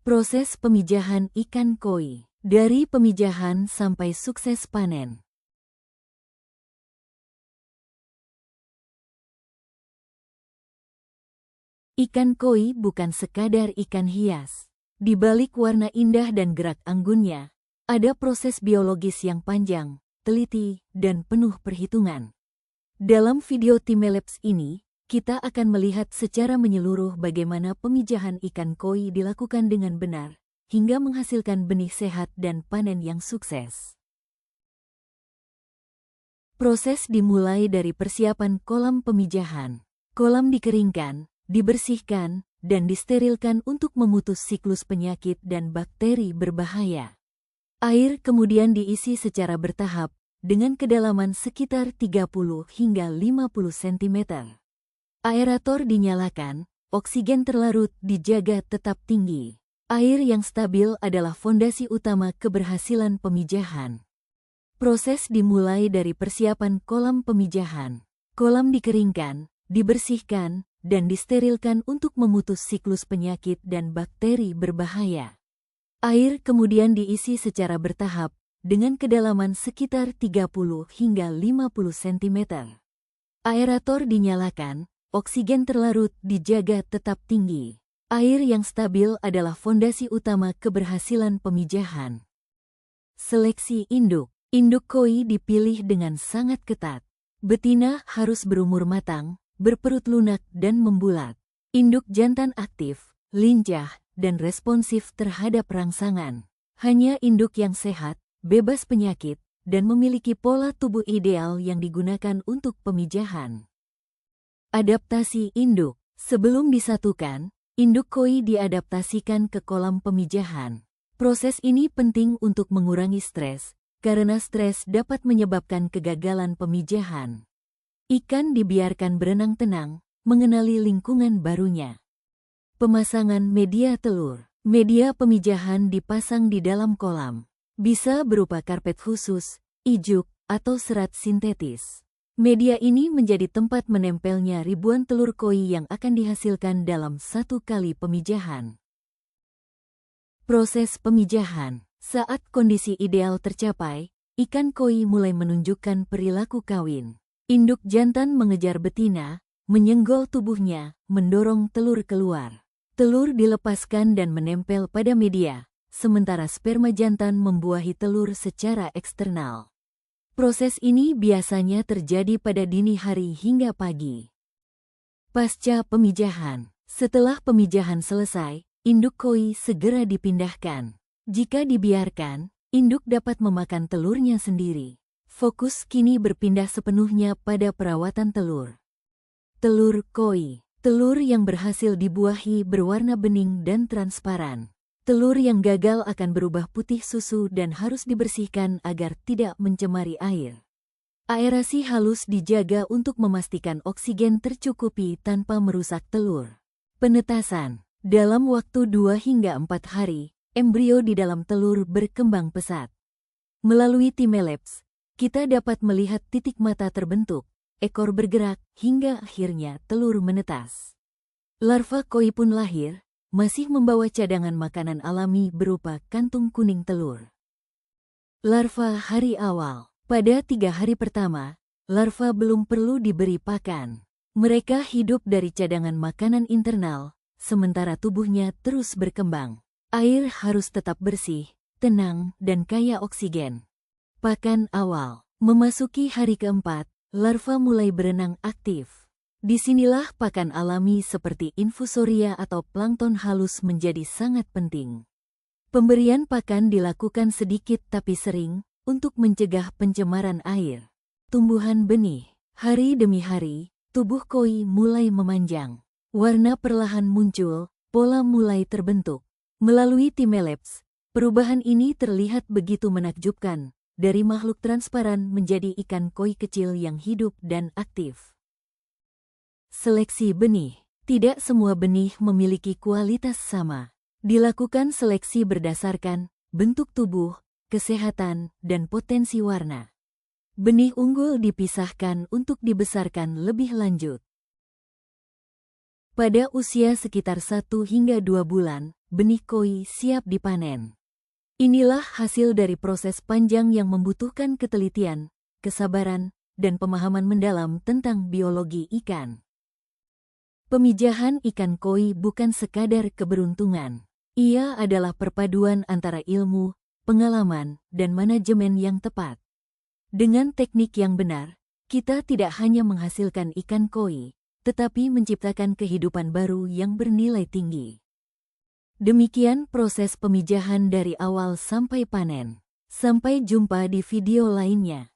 Proses pemijahan ikan koi. Dari pemijahan sampai sukses panen. Ikan koi bukan sekadar ikan hias. Di balik warna indah dan gerak anggunnya, ada proses biologis yang panjang, teliti, dan penuh perhitungan. Dalam video Timelapse ini, kita akan melihat secara menyeluruh bagaimana pemijahan ikan koi dilakukan dengan benar, hingga menghasilkan benih sehat dan panen yang sukses. Proses dimulai dari persiapan kolam pemijahan. Kolam dikeringkan, dibersihkan, dan disterilkan untuk memutus siklus penyakit dan bakteri berbahaya. Air kemudian diisi secara bertahap, dengan kedalaman sekitar 30 hingga 50 cm. Aerator dinyalakan, oksigen terlarut dijaga tetap tinggi. Air yang stabil adalah fondasi utama keberhasilan pemijahan. Proses dimulai dari persiapan kolam pemijahan. Kolam dikeringkan, dibersihkan, dan disterilkan untuk memutus siklus penyakit dan bakteri berbahaya. Air kemudian diisi secara bertahap, dengan kedalaman sekitar 30 hingga 50 cm. Aerator dinyalakan, oksigen terlarut dijaga tetap tinggi. Air yang stabil adalah fondasi utama keberhasilan pemijahan. Seleksi induk. Induk koi dipilih dengan sangat ketat. Betina harus berumur matang, berperut lunak dan membulat. Induk jantan aktif, lincah, dan responsif terhadap rangsangan. Hanya induk yang sehat, bebas penyakit, dan memiliki pola tubuh ideal yang digunakan untuk pemijahan. Adaptasi induk. Sebelum disatukan, induk koi diadaptasikan ke kolam pemijahan. Proses ini penting untuk mengurangi stres, karena stres dapat menyebabkan kegagalan pemijahan. Ikan dibiarkan berenang tenang, mengenali lingkungan barunya. Pemasangan media telur. Media pemijahan dipasang di dalam kolam. Bisa berupa karpet khusus, ijuk, atau serat sintetis. Media ini menjadi tempat menempelnya ribuan telur koi yang akan dihasilkan dalam satu kali pemijahan. Proses pemijahan. Saat kondisi ideal tercapai, ikan koi mulai menunjukkan perilaku kawin. Induk jantan mengejar betina, menyenggol tubuhnya, mendorong telur keluar. Telur dilepaskan dan menempel pada media, sementara sperma jantan membuahi telur secara eksternal. Proses ini biasanya terjadi pada dini hari hingga pagi. Pasca pemijahan. Setelah pemijahan selesai, induk koi segera dipindahkan. Jika dibiarkan, induk dapat memakan telurnya sendiri. Fokus kini berpindah sepenuhnya pada perawatan telur. Telur koi. Telur yang berhasil dibuahi berwarna bening dan transparan. Telur yang gagal akan berubah putih susu dan harus dibersihkan agar tidak mencemari air. Aerasi halus dijaga untuk memastikan oksigen tercukupi tanpa merusak telur. Penetasan. Dalam waktu 2 hingga 4 hari, embrio di dalam telur berkembang pesat. Melalui Timelapse, kita dapat melihat titik mata terbentuk, ekor bergerak, hingga akhirnya telur menetas. Larva koi pun lahir, masih membawa cadangan makanan alami berupa kantung kuning telur. Larva hari awal. Pada 3 hari pertama, larva belum perlu diberi pakan. Mereka hidup dari cadangan makanan internal, sementara tubuhnya terus berkembang. Air harus tetap bersih, tenang, dan kaya oksigen. Pakan awal. Memasuki hari keempat, larva mulai berenang aktif. Disinilah pakan alami seperti infusoria atau plankton halus menjadi sangat penting. Pemberian pakan dilakukan sedikit tapi sering, untuk mencegah pencemaran air. Tumbuhan benih. Hari demi hari, tubuh koi mulai memanjang. Warna perlahan muncul, pola mulai terbentuk. Melalui Timelapse, perubahan ini terlihat begitu menakjubkan, dari makhluk transparan menjadi ikan koi kecil yang hidup dan aktif. Seleksi benih. Tidak semua benih memiliki kualitas sama. Dilakukan seleksi berdasarkan bentuk tubuh, kesehatan, dan potensi warna. Benih unggul dipisahkan untuk dibesarkan lebih lanjut. Pada usia sekitar 1 hingga 2 bulan, benih koi siap dipanen. Inilah hasil dari proses panjang yang membutuhkan ketelitian, kesabaran, dan pemahaman mendalam tentang biologi ikan. Pemijahan ikan koi bukan sekadar keberuntungan. Ia adalah perpaduan antara ilmu, pengalaman, dan manajemen yang tepat. Dengan teknik yang benar, kita tidak hanya menghasilkan ikan koi, tetapi menciptakan kehidupan baru yang bernilai tinggi. Demikian proses pemijahan dari awal sampai panen. Sampai jumpa di video lainnya.